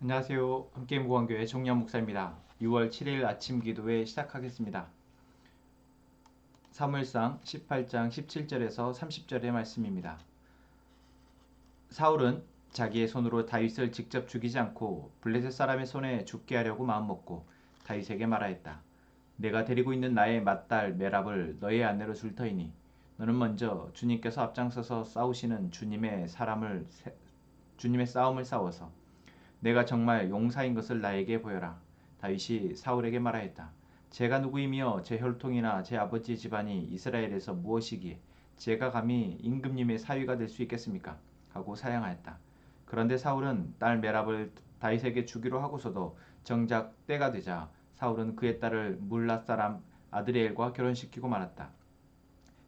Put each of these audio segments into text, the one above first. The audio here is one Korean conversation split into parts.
안녕하세요. 함께 무관교회 종려 목사입니다. 6월 7일 아침 기도회 시작하겠습니다. 사무엘상 18장 17절에서 30절의 말씀입니다. 사울은 자기의 손으로 다윗을 직접 죽이지 않고 블레셋 사람의 손에 죽게 하려고 마음먹고 다윗에게 말하였다. 내가 데리고 있는 나의 맏딸 메랍을 너의 아내로 줄 터이니 너는 먼저 주님께서 앞장서서 싸우시는 주님의 싸움을 싸워서 내가 정말 용사인 것을 나에게 보여라. 다윗이 사울에게 말하였다. 제가 누구이며 제 혈통이나 제 아버지 집안이 이스라엘에서 무엇이기에 제가 감히 임금님의 사위가 될 수 있겠습니까? 하고 사양하였다. 그런데 사울은 딸 메랍을 다윗에게 주기로 하고서도 정작 때가 되자 사울은 그의 딸을 물랏 사람 아드리엘과 결혼시키고 말았다.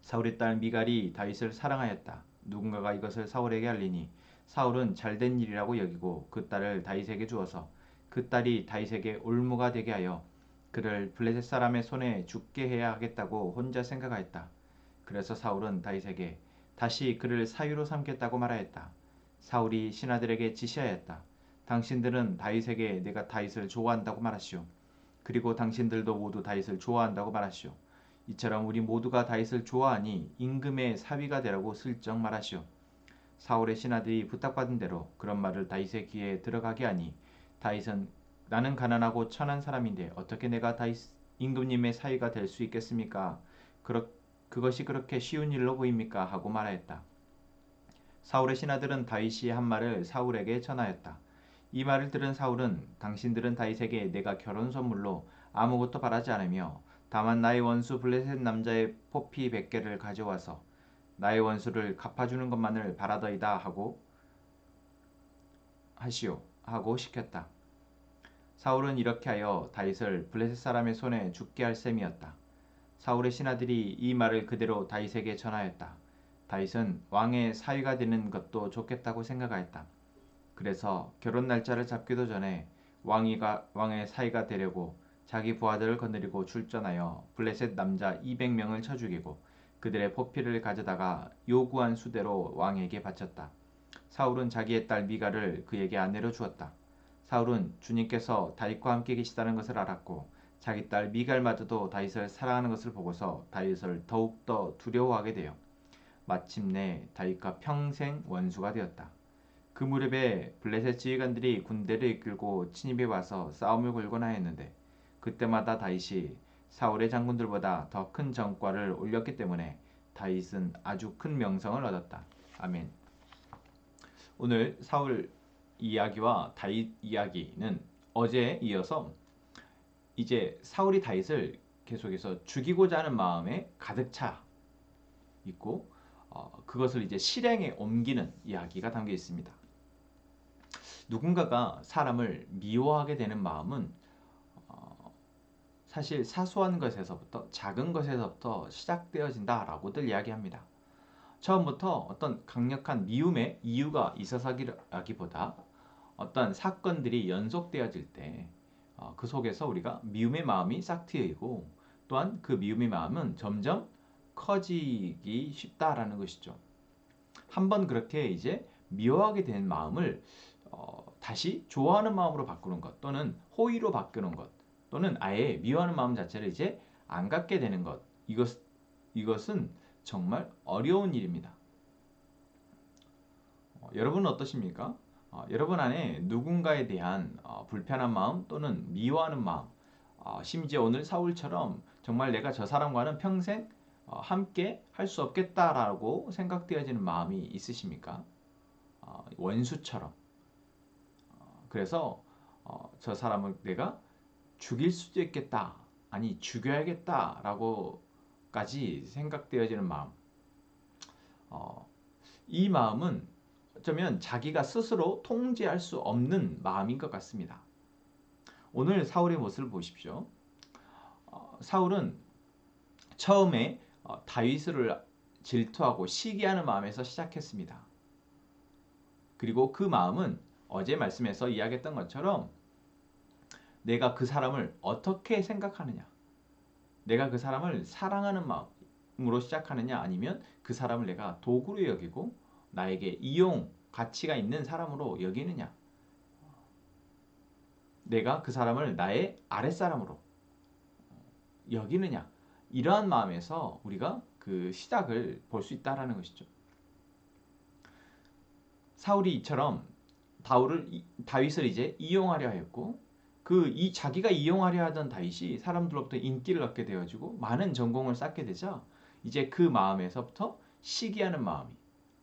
사울의 딸 미갈이 다윗을 사랑하였다. 누군가가 이것을 사울에게 알리니 사울은 잘된 일이라고 여기고 그 딸을 다윗에게 주어서 그 딸이 다윗에게 올무가 되게 하여 그를 블레셋 사람의 손에 죽게 해야 하겠다고 혼자 생각하였다. 그래서 사울은 다윗에게 다시 그를 사위로 삼겠다고 말하였다. 사울이 신하들에게 지시하였다. 당신들은 다윗에게 내가 다윗을 좋아한다고 말하시오. 그리고 당신들도 모두 다윗을 좋아한다고 말하시오. 이처럼 우리 모두가 다윗을 좋아하니 임금의 사위가 되라고 슬쩍 말하시오. 사울의 신하들이 부탁받은 대로 그런 말을 다윗의 귀에 들어가게 하니 다윗은 나는 가난하고 천한 사람인데 어떻게 내가 다윗 임금님의 사위가 될 수 있겠습니까? 그것이 그렇게 쉬운 일로 보입니까? 하고 말하였다. 사울의 신하들은 다윗이 한 말을 사울에게 전하였다. 이 말을 들은 사울은 당신들은 다윗에게 내가 결혼 선물로 아무것도 바라지 않으며 다만 나의 원수 블레셋 남자의 포피 100개를 가져와서 나의 원수를 갚아주는 것만을 바라더이다 하고 하시오 하고 시켰다. 사울은 이렇게 하여 다윗을 블레셋 사람의 손에 죽게 할 셈이었다. 사울의 신하들이 이 말을 그대로 다윗에게 전하였다. 다윗은 왕의 사위가 되는 것도 좋겠다고 생각하였다. 그래서 결혼 날짜를 잡기도 전에 왕의 사위가 되려고 자기 부하들을 거느리고 출전하여 블레셋 남자 200명을 쳐 죽이고 그들의 포피를 가져다가 요구한 수대로 왕에게 바쳤다. 사울은 자기의 딸 미갈을 그에게 아내로 주었다. 사울은 주님께서 다윗과 함께 계시다는 것을 알았고 자기 딸 미갈마저도 다윗을 사랑하는 것을 보고서 다윗을 더욱더 두려워하게 되어 마침내 다윗과 평생 원수가 되었다. 그 무렵에 블레셋 지휘관들이 군대를 이끌고 침입해 와서 싸움을 걸곤 하였는데 그때마다 다윗이 사울의 장군들보다 더 큰 전과를 올렸기 때문에 다윗은 아주 큰 명성을 얻었다. 아멘. 오늘 사울 이야기와 다윗 이야기는 어제에 이어서 이제 사울이 다윗을 계속해서 죽이고자 하는 마음에 가득 차 있고 그것을 이제 실행에 옮기는 이야기가 담겨 있습니다. 누군가가 사람을 미워하게 되는 마음은 사실 사소한 것에서부터 작은 것에서부터 시작되어진다라고들 이야기합니다. 처음부터 어떤 강력한 미움의 이유가 있어서라기보다 어떤 사건들이 연속되어질 때 그 속에서 우리가 미움의 마음이 싹 트이고 또한 그 미움의 마음은 점점 커지기 쉽다라는 것이죠. 한번 그렇게 이제 미워하게 된 마음을 다시 좋아하는 마음으로 바꾸는 것 또는 호의로 바꾸는 것 또는 아예 미워하는 마음 자체를 이제 안 갖게 되는 것 이것은 정말 어려운 일입니다. 여러분은 어떠십니까? 여러분 안에 누군가에 대한 불편한 마음 또는 미워하는 마음 심지어 오늘 사울처럼 정말 내가 저 사람과는 평생 함께 할 수 없겠다라고 생각되어지는 마음이 있으십니까? 원수처럼. 그래서 저 사람을 내가 죽일 수도 있겠다. 아니 죽여야겠다라고까지 생각되어지는 마음. 이 마음은 어쩌면 자기가 스스로 통제할 수 없는 마음인 것 같습니다. 오늘 사울의 모습을 보십시오. 사울은 처음에 다윗을 질투하고 시기하는 마음에서 시작했습니다. 그리고 그 마음은 어제 말씀에서 이야기했던 것처럼 내가 그 사람을 어떻게 생각하느냐, 내가 그 사람을 사랑하는 마음으로 시작하느냐, 아니면 그 사람을 내가 도구로 여기고 나에게 이용 가치가 있는 사람으로 여기느냐, 내가 그 사람을 나의 아랫사람으로 여기느냐, 이러한 마음에서 우리가 그 시작을 볼 수 있다라는 것이죠. 사울이 이처럼 다윗을 이제 이용하려 했고, 자기가 이용하려 하던 다윗이 사람들로부터 인기를 얻게 되어지고 많은 전공을 쌓게 되자 이제 그 마음에서부터 시기하는 마음이,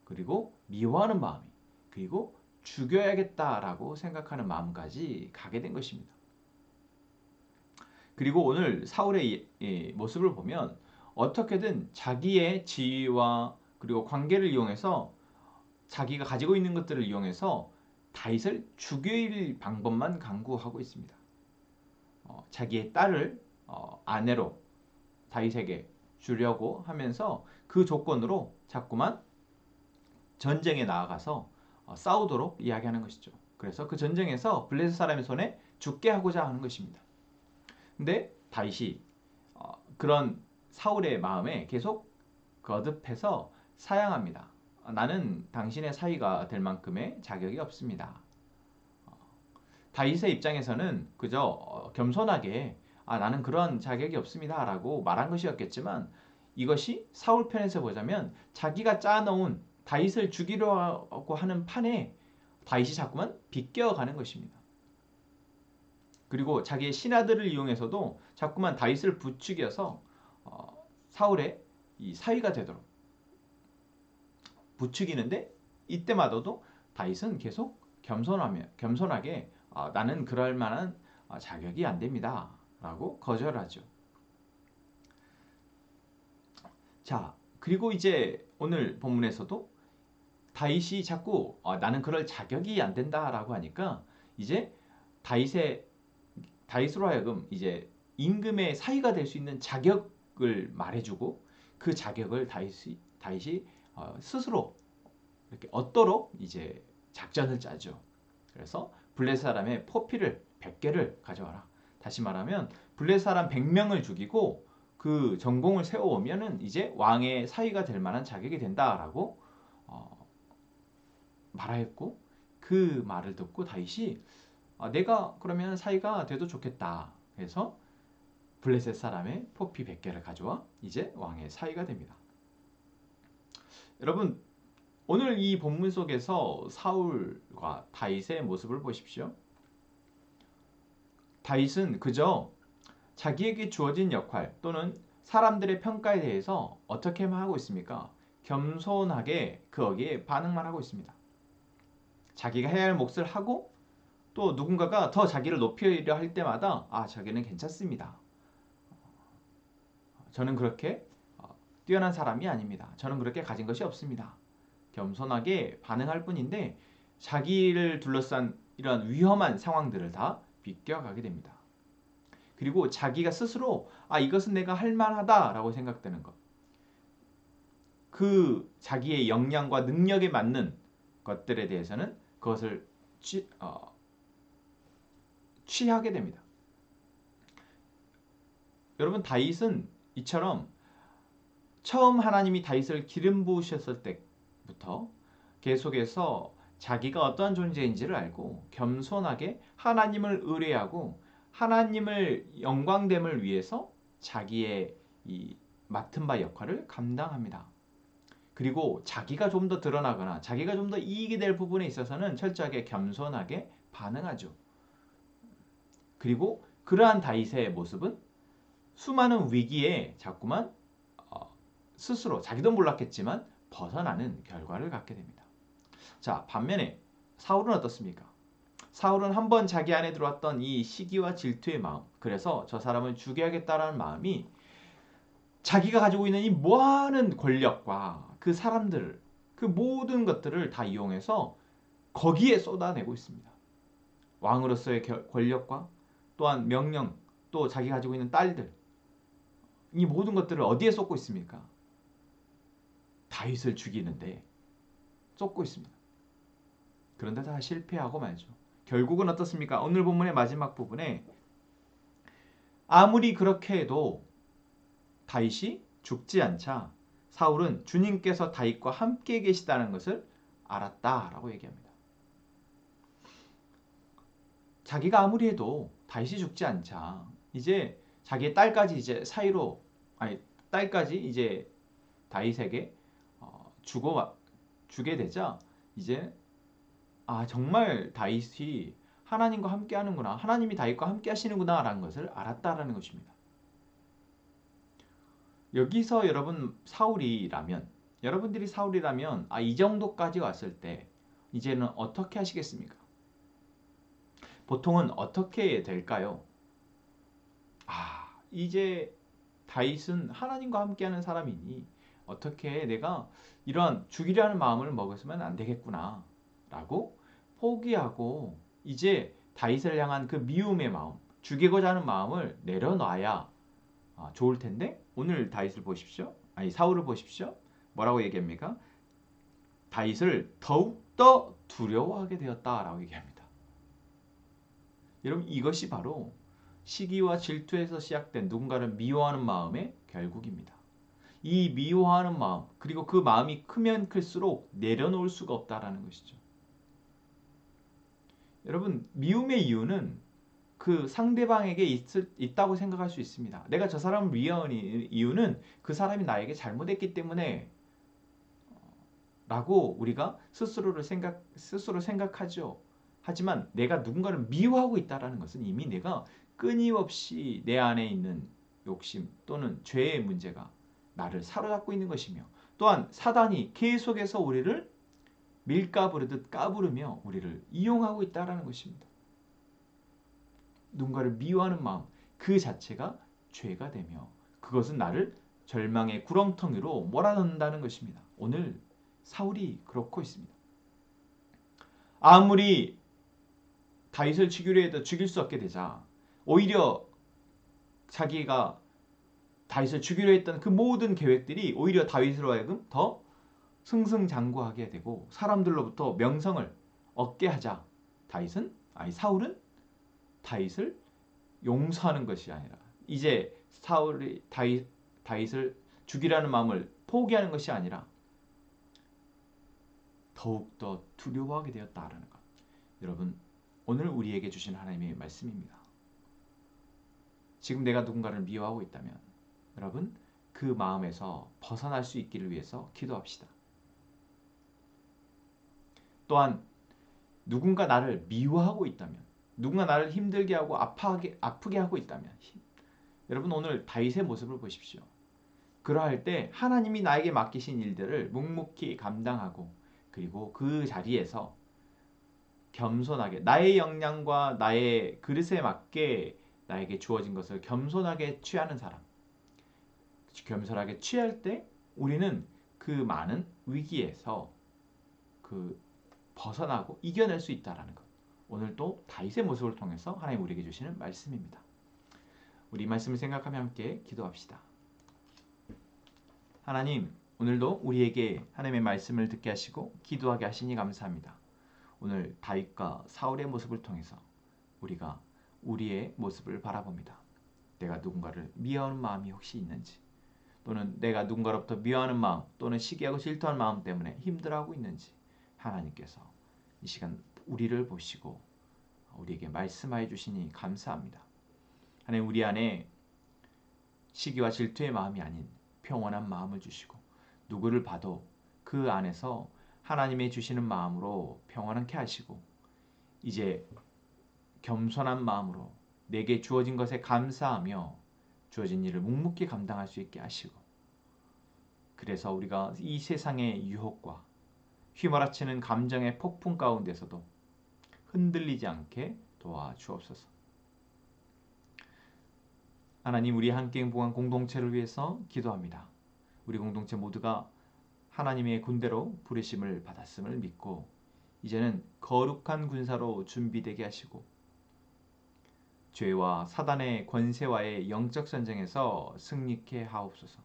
그리고 미워하는 마음이, 그리고 죽여야겠다라고 생각하는 마음까지 가게 된 것입니다. 그리고 오늘 사울의 이 모습을 보면 어떻게든 자기의 지위와 그리고 관계를 이용해서, 자기가 가지고 있는 것들을 이용해서 다윗을 죽일 방법만 강구하고 있습니다. 자기의 딸을 아내로 다윗에게 주려고 하면서 그 조건으로 자꾸만 전쟁에 나아가서 싸우도록 이야기하는 것이죠. 그래서 그 전쟁에서 블레셋 사람의 손에 죽게 하고자 하는 것입니다. 근데 다윗이 그런 사울의 마음에 계속 거듭해서 사양합니다. 나는 당신의 사위가 될 만큼의 자격이 없습니다. 다윗의 입장에서는 그저 겸손하게 나는 그런 자격이 없습니다 라고 말한 것이었겠지만, 이것이 사울 편에서 보자면 자기가 짜놓은 다윗을 죽이려고 하는 판에 다윗이 자꾸만 비껴가는 것입니다. 그리고 자기의 신하들을 이용해서도 자꾸만 다윗을 부추겨서 사울의 이 사위가 되도록 부추기는데, 이때마다도 다윗은 계속 겸손하게 나는 그럴 만한 자격이 안 됩니다 라고 거절하죠. 자, 그리고 이제 오늘 본문에서도 다윗이 자꾸 나는 그럴 자격이 안 된다 라고 하니까, 이제 다윗으로 하여금 이제 임금의 사위가 될 수 있는 자격을 말해주고, 그 자격을 다윗이 스스로 이렇게 얻도록 이제 작전을 짜죠. 그래서 블레셋 사람의 포피를 100개를 가져와라. 다시 말하면 블레셋 사람 100명을 죽이고 그 전공을 세워오면은 이제 왕의 사위가 될 만한 자격이 된다라고 말하였고, 그 말을 듣고 다윗이 내가 그러면 사위가 돼도 좋겠다. 그래서 블레셋 사람의 포피 100개를 가져와 이제 왕의 사위가 됩니다. 여러분, 오늘 이 본문 속에서 사울과 다윗의 모습을 보십시오. 다윗은 그저 자기에게 주어진 역할 또는 사람들의 평가에 대해서 어떻게만 하고 있습니까? 겸손하게 거기에 반응만 하고 있습니다. 자기가 해야 할 몫을 하고, 또 누군가가 더 자기를 높이려 할 때마다 자기는 괜찮습니다. 저는 그렇게 뛰어난 사람이 아닙니다. 저는 그렇게 가진 것이 없습니다. 겸손하게 반응할 뿐인데, 자기를 둘러싼 이런 위험한 상황들을 다 비껴가게 됩니다. 그리고 자기가 스스로 이것은 내가 할 만하다라고 생각되는 것, 그 자기의 역량과 능력에 맞는 것들에 대해서는 그것을 취하게 됩니다. 여러분, 다윗은 이처럼 처음 하나님이 다윗을 기름 부으셨을 때부터 계속해서 자기가 어떠한 존재인지를 알고 겸손하게 하나님을 의뢰하고 하나님을 영광됨을 위해서 자기의 이 맡은 바 역할을 감당합니다. 그리고 자기가 좀 더 드러나거나 자기가 좀 더 이익이 될 부분에 있어서는 철저하게 겸손하게 반응하죠. 그리고 그러한 다윗의 모습은 수많은 위기에 자꾸만 스스로 자기도 몰랐겠지만 벗어나는 결과를 갖게 됩니다. 자, 반면에 사울은 어떻습니까? 사울은 한번 자기 안에 들어왔던 이 시기와 질투의 마음, 그래서 저 사람을 죽여야겠다라는 마음이 자기가 가지고 있는 이 무한한 권력과 그 사람들, 그 모든 것들을 다 이용해서 거기에 쏟아내고 있습니다. 왕으로서의 권력과 또한 명령, 또 자기가 가지고 있는 딸들, 이 모든 것들을 어디에 쏟고 있습니까? 다윗을 죽이는데 쏟고 있습니다. 그런데 다 실패하고 말죠. 결국은 어떻습니까? 오늘 본문의 마지막 부분에 아무리 그렇게 해도 다윗이 죽지 않자 사울은 주님께서 다윗과 함께 계시다는 것을 알았다라고 얘기합니다. 자기가 아무리 해도 다윗이 죽지 않자. 이제 자기의 딸까지 이제 사이로 아니 딸까지 이제 다윗에게 주게 되자 이제 정말 다윗이 하나님과 함께 하는구나. 하나님이 다윗과 함께 하시는구나 라는 것을 알았다라는 것입니다. 여기서 여러분들이 사울이라면 이 정도까지 왔을 때 이제는 어떻게 하시겠습니까? 보통은 어떻게 될까요? 이제 다윗은 하나님과 함께하는 사람이니 어떻게 내가 이런 죽이려는 마음을 먹었으면 안 되겠구나 라고 포기하고 이제 다윗을 향한 그 미움의 마음, 죽이고자 하는 마음을 내려놔야 좋을 텐데 오늘 다윗을 보십시오. 사울을 보십시오. 뭐라고 얘기합니까? 다윗을 더욱더 두려워하게 되었다라고 얘기합니다. 여러분 이것이 바로 시기와 질투에서 시작된 누군가를 미워하는 마음의 결국입니다. 이 미워하는 마음 그리고 그 마음이 크면 클수록 내려놓을 수가 없다라는 것이죠. 여러분 미움의 이유는 그 상대방에게 있다고 생각할 수 있습니다. 내가 저 사람을 미워하는 이유는 그 사람이 나에게 잘못했기 때문에 라고 우리가 스스로 생각하죠. 하지만 내가 누군가를 미워하고 있다는 것은 이미 내가 끊임없이 내 안에 있는 욕심 또는 죄의 문제가 나를 사로잡고 있는 것이며 또한 사단이 계속해서 우리를 밀가부르듯 까부르며 우리를 이용하고 있다는 것입니다. 누군가를 미워하는 마음 그 자체가 죄가 되며 그것은 나를 절망의 구렁텅이로 몰아넣는다는 것입니다. 오늘 사울이 그렇고 있습니다. 아무리 다윗을 죽이려 해도 죽일 수 없게 되자 오히려 자기가 다윗을 죽이려 했던 그 모든 계획들이 오히려 다윗으로 하여금 더 승승장구하게 되고 사람들로부터 명성을 얻게 하자 사울은 다윗을 용서하는 것이 아니라 이제 사울이 다윗을 죽이라는 마음을 포기하는 것이 아니라 더욱더 두려워하게 되었다라는 것. 여러분 오늘 우리에게 주신 하나님의 말씀입니다. 지금 내가 누군가를 미워하고 있다면 여러분 그 마음에서 벗어날 수 있기를 위해서 기도합시다. 또한 누군가 나를 미워하고 있다면 누군가 나를 힘들게 하고 아프게 하고 있다면 여러분 오늘 다윗의 모습을 보십시오. 그러할 때 하나님이 나에게 맡기신 일들을 묵묵히 감당하고 그리고 그 자리에서 겸손하게 나의 역량과 나의 그릇에 맞게 나에게 주어진 것을 겸손하게 취하는 사람. 겸손하게 취할 때 우리는 그 많은 위기에서 벗어나고 이겨낼 수 있다는 것. 오늘 또 다윗의 모습을 통해서 하나님 우리에게 주시는 말씀입니다. 우리 말씀을 생각하며 함께 기도합시다. 하나님 오늘도 우리에게 하나님의 말씀을 듣게 하시고 기도하게 하시니 감사합니다. 오늘 다윗과 사울의 모습을 통해서 우리가 우리의 모습을 바라봅니다. 내가 누군가를 미워하는 마음이 혹시 있는지 또는 내가 누군가로부터 미워하는 마음 또는 시기하고 질투하는 마음 때문에 힘들어하고 있는지 하나님께서 이 시간 우리를 보시고 우리에게 말씀하여 주시니 감사합니다. 하나님 우리 안에 시기와 질투의 마음이 아닌 평온한 마음을 주시고 누구를 봐도 그 안에서 하나님의 주시는 마음으로 평안하게 하시고 이제 겸손한 마음으로 내게 주어진 것에 감사하며 주어진 일을 묵묵히 감당할 수 있게 하시고 그래서 우리가 이 세상의 유혹과 휘몰아치는 감정의 폭풍 가운데서도 흔들리지 않게 도와주옵소서. 하나님 우리 함께 행복한 공동체를 위해서 기도합니다. 우리 공동체 모두가 하나님의 군대로 부르심을 받았음을 믿고 이제는 거룩한 군사로 준비되게 하시고 죄와 사단의 권세와의 영적 전쟁에서 승리케 하옵소서.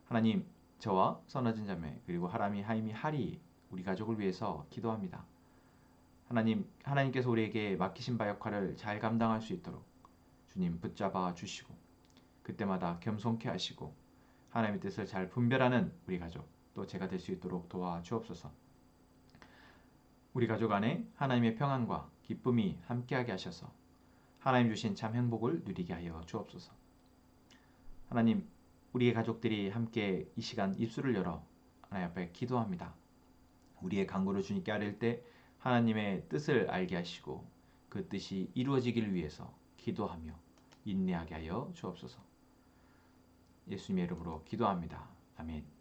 하나님 저와 선아진 자매 그리고 하임이 하리 우리 가족을 위해서 기도합니다. 하나님께서 우리에게 맡기신 바 역할을 잘 감당할 수 있도록 주님 붙잡아 주시고 그때마다 겸손케 하시고 하나님의 뜻을 잘 분별하는 우리 가족 또 제가 될 수 있도록 도와주옵소서. 우리 가족 안에 하나님의 평안과 기쁨이 함께하게 하셔서 하나님 주신 참 행복을 누리게 하여 주옵소서. 하나님, 우리의 가족들이 함께 이 시간 입술을 열어 하나님 앞에 기도합니다. 우리의 간구를 주님께 아뢰일 때 하나님의 뜻을 알게 하시고 그 뜻이 이루어지기를 위해서 기도하며 인내하게 하여 주옵소서. 예수님의 이름으로 기도합니다. 아멘.